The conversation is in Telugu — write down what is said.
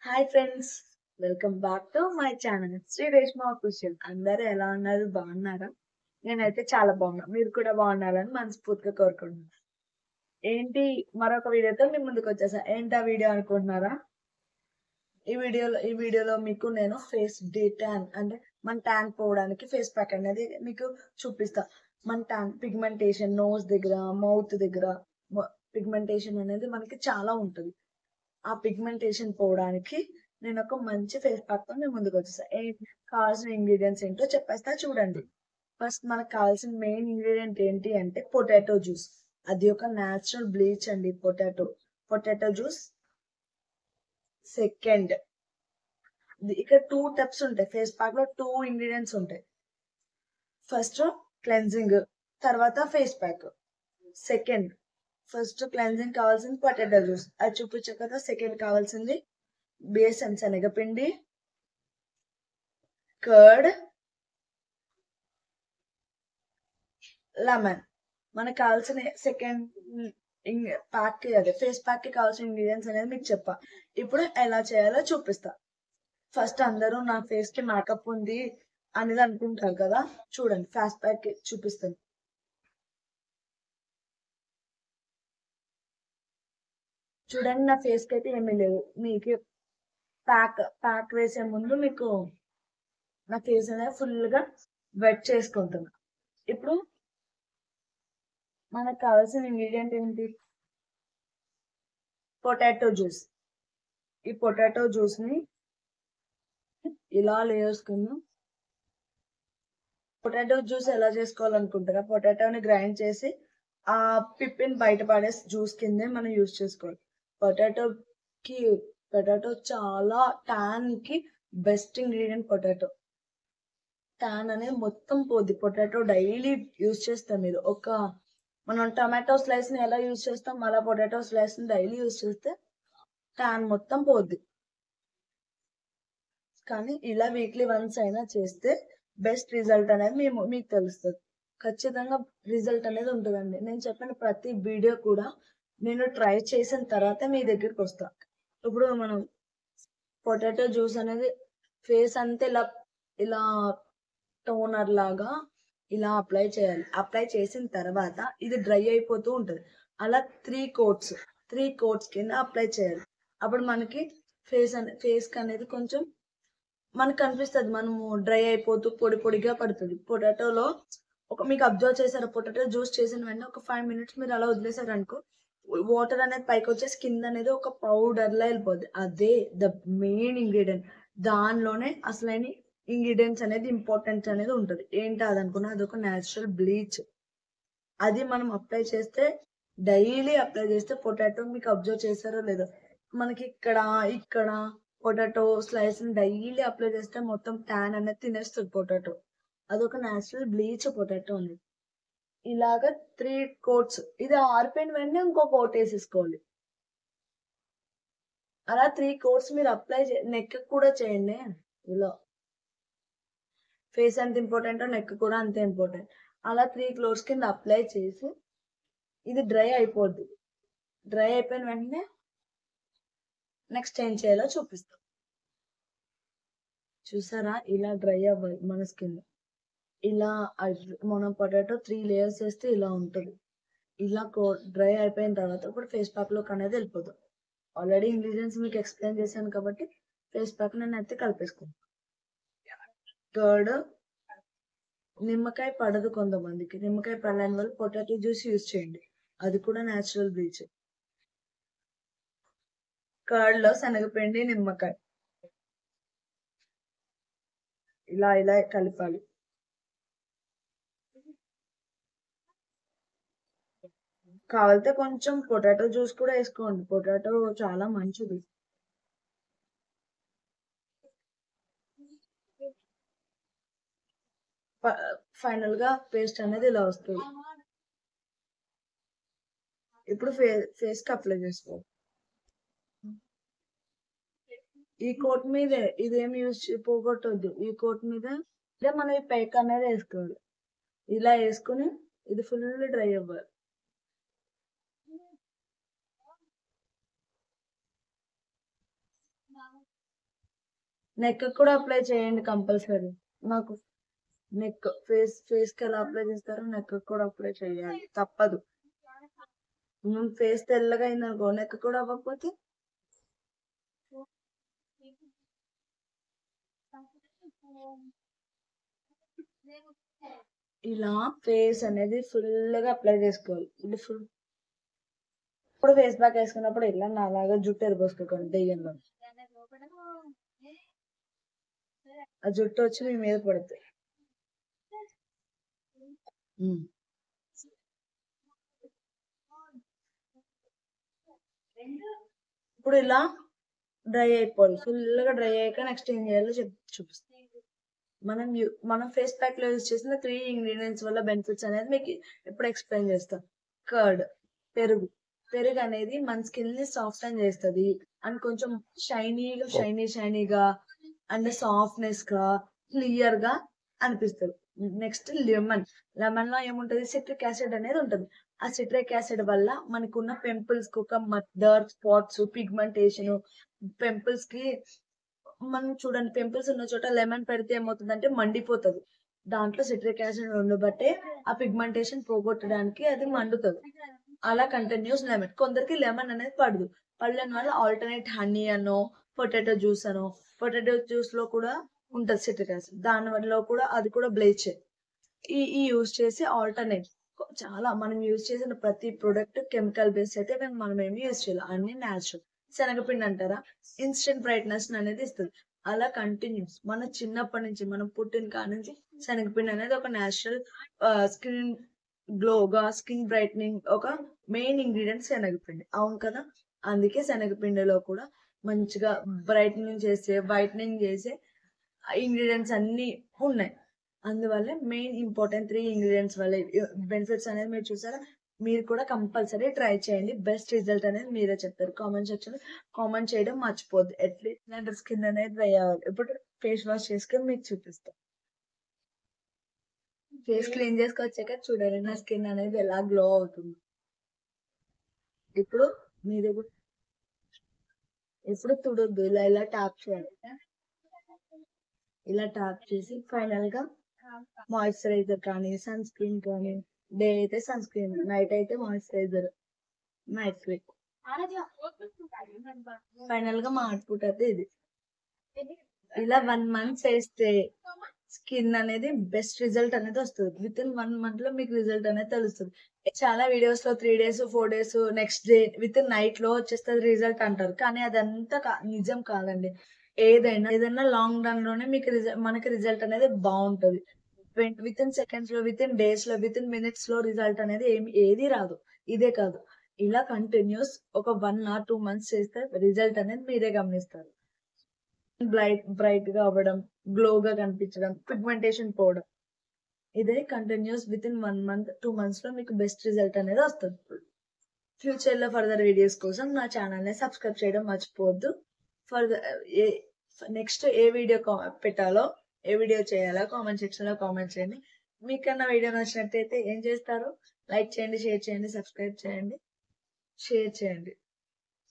Hi friends, welcome back to my channel Shri Reshma official. అందరూ ఎలా ఉన్నారు? బాగున్నారా? నేనైతే చాలా బాగున్నా. మీరు కూడా బాగున్నారని మనస్ఫూర్తిగా కోరుకుంటున్నాను. ఏంటి, మరొక వీడియోతో మీ ముందుకు వచ్చేసా. ఏంటి ఆ వీడియో అనుకుంటున్నారా? ఈ వీడియోలో మీకు నేను ఫేస్ డి ట్యాన్ అంటే మన ట్యాన్ పోవడానికి ఫేస్ ప్యాక్ అనేది మీకు చూపిస్తా. మన ట్యాన్ పిగ్మెంటేషన్ నోస్ దగ్గర, మౌత్ దగ్గర పిగ్మెంటేషన్ అనేది మనకి చాలా ఉంటుంది. ఆ పిగ్మెంటేషన్ పోవడానికి నేను ఒక మంచి ఫేస్ ప్యాక్ తో మేము ముందుకు వచ్చేసా. కావాల్సిన ఇంగ్రీడియంట్స్ ఏంటో చెప్పేస్తా చూడండి. ఫస్ట్ మనకు కావాల్సిన మెయిన్ ఇంగ్రీడియంట్ ఏంటి అంటే పొటాటో జ్యూస్. అది ఒక న్యాచురల్ బ్లీచ్ అండి. Potato juice. సెకండ్, ఇక్కడ 2 టెప్స్ ఉంటాయి. ఫేస్ ప్యాక్ లో 2 ఇంగ్రీడియంట్స్ ఉంటాయి. ఫస్ట్ క్లెన్జింగ్, తర్వాత face pack. Second, first cleansing కావాల్సింది పొటాటో జ్యూస్, అది చూపించే కదా. సెకండ్ కావాల్సింది బేసన్ శనగపిండి, కర్డ్, లెమన్. మనకు కావాల్సిన సెకండ్ ప్యాక్ అదే ఫేస్ ప్యాక్ కి కావాల్సిన ఇంగ్రీడియంట్స్ అనేది మీకు చెప్పా. ఇప్పుడు ఎలా చేయాలో చూపిస్తా. ఫస్ట్ అందరూ నా ఫేస్ కి మేకప్ ఉంది అనేది అనుకుంటారు కదా. చూడండి, ఫేస్ ప్యాక్ చూపిస్తాను. చూడండి, నా ఫేస్ కి అయితే ఏమీ లేదు. మీకు ప్యాక్ వేసే ముందు మీకు నా ఫేస్ అనేది ఫుల్ గా వెట్ చేసుకుంటున్నా. ఇప్పుడు మనకు కావాల్సిన ఇంగ్రీడియంట్ ఏంటి? Potato juice. ఈ పొటాటో జ్యూస్ ని ఇలా వేసుకున్నాం. పొటాటో జ్యూస్ ఎలా చేసుకోవాలనుకుంటారా? పొటాటోని గ్రైండ్ చేసి ఆ పిప్పిని బయట పడేసి జ్యూస్ కిందే మనం యూజ్ చేసుకోవాలి. పొటాటో చాలా టాన్ కి బెస్ట్ ఇంగ్రీడియంట్. టాన్ అనేది మొత్తం పోద్ది. పొటాటో డైలీ యూజ్ చేస్తాం. మీరు మనం టమాటో స్లైస్ ని ఎలా యూజ్ చేస్తాం, అలా పొటాటో స్లైస్ ని డైలీ యూజ్ చేస్తే టాన్ మొత్తం పోద్ది. కానీ ఇలా వీక్లీ వన్స్ అయినా చేస్తే బెస్ట్ రిజల్ట్ అనేది మీకు తెలుస్తుంది. ఖచ్చితంగా రిజల్ట్ అనేది ఉంటుందండి. నేను చెప్పిన ప్రతి వీడియో కూడా నేను ట్రై చేసిన తర్వాత మీ దగ్గరికి వస్తా. ఇప్పుడు మనం పొటాటో జ్యూస్ అనేది ఫేస్ అంతా ఇలా టోనర్ లాగా ఇలా అప్లై చేయాలి. అప్లై చేసిన తర్వాత ఇది డ్రై అయిపోతూ ఉంటుంది. అలా 3 కోట్స్ కింద అప్లై చేయాలి. అప్పుడు మనకి ఫేస్ అనేది కొంచెం మనకు కనిపిస్తుంది. మనము డ్రై అయిపోతూ పొడి పొడిగా పడుతుంది. పొటాటోలో మీకు అబ్జర్వ్ చేశారు, పొటాటో జ్యూస్ చేసిన వెంటనే ఒక 5 మినిట్స్ మీరు అలా వదిలేసారు అనుకో, వాటర్ అనేది పైకి వచ్చే స్కిన్ అనేది ఒక పౌడర్ లా వెళ్ళిపోద్ది. అదే ద మెయిన్ ఇంగ్రీడియంట్. దానిలోనే అసలైన ఇంగ్రీడియంట్స్ అనేది ఇంపార్టెంట్ అనేది ఉంటుంది. ఏంటి అదనుకున్నా, అదొక న్యాచురల్ బ్లీచ్. అది మనం అప్లై చేస్తే, డైలీ అప్లై చేస్తే పొటాటో మీకు అబ్జర్వ్ చేశారో లేదో, మనకి ఇక్కడ పొటాటో స్లైస్ ని డైలీ అప్లై చేస్తే మొత్తం ట్యాన్ అనేది తినేస్తుంది పొటాటో. అదొక న్యాచురల్ బ్లీచ్ పొటాటో అనేది. ఇలాగా 3 కోట్స్. ఇది ఆరిపోయిన వెంటనే ఇంకో కోట్ వేసేసుకోవాలి. అలా 3 కోట్స్ మీరు అప్లై నెక్ కూడా చేయండి. ఇలా ఫేస్ ఎంత ఇంపార్టెంటో నెక్ కూడా అంతే ఇంపార్టెంట్. అలా 3 కోట్స్ కింద అప్లై చేసి ఇది డ్రై అయిపోద్ది. డ్రై అయిపోయిన వెంటనే నెక్స్ట్ ఏం చేయాలో చూపిస్తాం. చూసారా, ఇలా డ్రై అవ్వాలి మన స్కిన్. ఇలా మనం పొటాటో 3 లేయర్స్ వేస్తే ఇలా ఉంటుంది. ఇలా డ్రై అయిపోయిన తర్వాత ఇప్పుడు ఫేస్ ప్యాక్ లోకి అనేది వెళ్ళిపోతాం. ఆల్రెడీ ఇంగ్రీడియంట్స్ మీకు ఎక్స్ప్లెయిన్ చేశాను కాబట్టి ఫేస్ ప్యాక్ నేను అయితే కలిపేసుకుంటాను. కర్డ్, నిమ్మకాయ పడదు కొంతమందికి. నిమ్మకాయ పడలేని వాళ్ళు పొటాటో జ్యూస్ యూజ్ చేయండి, అది కూడా న్యాచురల్ బ్లీచ్. కర్డ్ లో శనగపిండి, నిమ్మకాయ ఇలా కలపాలి. కావాలితే కొంచెం పొటాటో జ్యూస్ కూడా వేసుకోండి. పొటాటో చాలా మంచిది. ఫైనల్ గా పేస్ట్ అనేది ఇలా వస్తుంది. ఇప్పుడు ఫేస్ కి అప్లై చేసుకోవాలి. ఈ కోట్ మీదే ఇదేం యూజ్ పోగొట్టొద్దు. ఈ కోట్ మీద ఇదే మనం ఈ పైక్ అనేది వేసుకోవాలి. ఇలా వేసుకుని ఇది ఫుల్ డ్రై అవ్వాలి. నెక్ కూడా అప్లై చేయండి కంపల్సరీ. నాకు నెక్ ఫేస్ కి ఎలా అప్లై చేస్తారో నెక్ కూడా అప్లై చేయాలి, తప్పదు. ఫేస్ తెల్లగా అయిందనుకో నెక్ కూడా అవ్వకపోతే ఇలా ఫేస్ అనేది ఫుల్ గా అప్లై చేసుకోవాలి. ఇది ఫుల్. ఇప్పుడు ఫేస్ ప్యాక్ వేసుకున్నప్పుడు ఇలా నాలాగా జుట్టు ఎరబోసుకోకండి దెయ్యంలో. ఆ జుట్టు వచ్చి మీ మీద పడుతుంది. ఇప్పుడు ఇలా డ్రై అయిపోవాలి. ఫుల్ గా డ్రై అయ్యాక నెక్స్ట్ ఏం చేయాలో చూపిస్తాం. మనం ఫేస్ ప్యాక్ లో యూజ్ చేసిన 3 ఇంగ్రీడియంట్స్ వల్ల బెనిఫిట్స్ అనేది మీకు ఎప్పుడు ఎక్స్ప్లెయిన్ చేస్తాం. కర్డ్, పెరుగు అనేది మన స్కిన్ ని సాఫ్ట్ అని చేస్తుంది అండ్ కొంచెం షైనీగా అండ్ సాఫ్ట్నెస్ గా క్లియర్ గా అనిపిస్తుంది. నెక్స్ట్ లెమన్ లో ఏముంటది, సిట్రిక్ యాసిడ్ అనేది ఉంటుంది. ఆ సిట్రిక్ యాసిడ్ వల్ల మనకున్న పింపుల్స్ కు ఒక డార్క్ స్పాట్స్, పిగ్మెంటేషన్, పింపుల్స్ కి మనం చూడండి పింపుల్స్ ఉన్న చోట లెమన్ పెడితే ఏమవుతుందంటే మండిపోతుంది. దాంట్లో సిట్రిక్ యాసిడ్ ఉండబట్టే ఆ పిగ్మెంటేషన్ పోగొట్టడానికి అది మండుతుంది. అలా కంటిన్యూస్ లెమన్. కొందరికి లెమన్ అనేది పడలేని వల్ల ఆల్టర్నేట్ హనీ అనో పొటాటో జ్యూస్ లో కూడా ఉంటుంది సిట్రిక్ యాసిడ్. దాని వల్ల కూడా అది కూడా బ్లీచ్. ఈ యూజ్ చేసి ఆల్టర్నేట్ చాలా మనం యూజ్ చేసిన ప్రతి ప్రొడక్ట్ కెమికల్ బేస్ అయితే మనం ఏమి యూజ్ చేయాలి, అన్ని న్యాచురల్. శనగపిండి అంటారా, ఇన్స్టెంట్ బ్రైట్నెస్ అనేది ఇస్తుంది. అలా కంటిన్యూస్ మన చిన్నప్పటి నుంచి మనం పుట్టిన కాడి నుంచి శనగపిండి అనేది ఒక న్యాచురల్ స్కిన్ గ్లోగా, స్కిన్ బ్రైట్నింగ్ ఒక మెయిన్ ఇంగ్రీడియంట్ శనగపిండి. అవును కదా. అందుకే శనగపిండిలో కూడా మంచిగా వైట్నింగ్ చేసే ఇంగ్రీడియంట్స్ అన్ని ఉన్నాయి. అందువల్ల మెయిన్ ఇంపార్టెంట్ 3 ఇంగ్రీడియంట్స్ వల్ల బెనిఫిట్స్ అనేది మీరు చూసారా. మీరు కూడా కంపల్సరీ ట్రై చేయండి. బెస్ట్ రిజల్ట్ అనేది మీరే చెప్తారు. కామెంట్ సెక్షన్ కామెంట్ చేయడం మర్చిపోద్దు. ఎట్లీస్ట్ స్కిన్ అనేది డ్రై అవ్వాలి. ఇప్పుడు ఫేస్ వాష్ చేసుకొని మీకు చూపిస్తాం. ఫేస్ క్లీన్ చేసుకొచ్చాక చూడండి నా స్కిన్ అనేది ఎలా గ్లో అవుతుంది. ఇప్పుడు మీరు ఎప్పుడు తుడొద్దు, ఇలా ట్యాప్ చేయాలి. ఇలా ట్యాప్ చేసి ఫైనల్ గా మాయిశ్చరైజర్ కానీ సన్ స్క్రీన్ కానీ, డే అయితే సన్ స్క్రీన్, నైట్ అయితే మాయిశ్చరైజర్, నైట్ క్రీమ్. ఫైనల్ గా మా అవుట్పుట్ అయితే ఇది. ఇలా 1 month చేస్తే స్కిన్ అనేది బెస్ట్ రిజల్ట్ అనేది వస్తుంది. విత్ ఇన్ 1 month లో మీకు రిజల్ట్ అనేది తెలుస్తుంది. చాలా వీడియోస్ లో 3 days 4 days next day with in night లో వచ్చేస్తుంది రిజల్ట్ అంటారు. కానీ అదంతా నిజం కాదండి. ఏదైనా లాంగ్ రన్ లోనే మీకు మనకి రిజల్ట్ అనేది బాగుంటది. విత్ ఇన్ సెకండ్స్ లో, విత్ ఇన్ డేస్ లో, విత్ ఇన్ మినిట్స్ లో రిజల్ట్ అనేది ఏది రాదు. ఇదే కాదు, ఇలా కంటిన్యూస్ ఒక 1 or 2 months చేస్తే రిజల్ట్ అనేది మీరే గమనిస్తారు. బ్రైట్ గా అవ్వడం, గ్లోగా కనిపించడం, పిగ్మెంటేషన్ పోవడం, ఇదే continues with in 1 month 2 months లో మీకు బెస్ట్ రిజల్ట్ అనేది వస్తుంది. ఫ్యూచర్ లో ఫర్దర్ వీడియోస్ కోసం నా ఛానల్ ని సబ్స్క్రైబ్ చేయడం మర్చిపోవద్దు. నెక్స్ట్ ఏ వీడియో పెట్టాలో, ఏ వీడియో చేయాలో కామెంట్ సెక్షన్ లో కామెంట్ చేయండి. మీకన్నా వీడియో నచ్చినట్టయితే ఏం చేస్తారు, లైక్ చేయండి, షేర్ చేయండి, సబ్స్క్రైబ్ చేయండి, షేర్ చేయండి.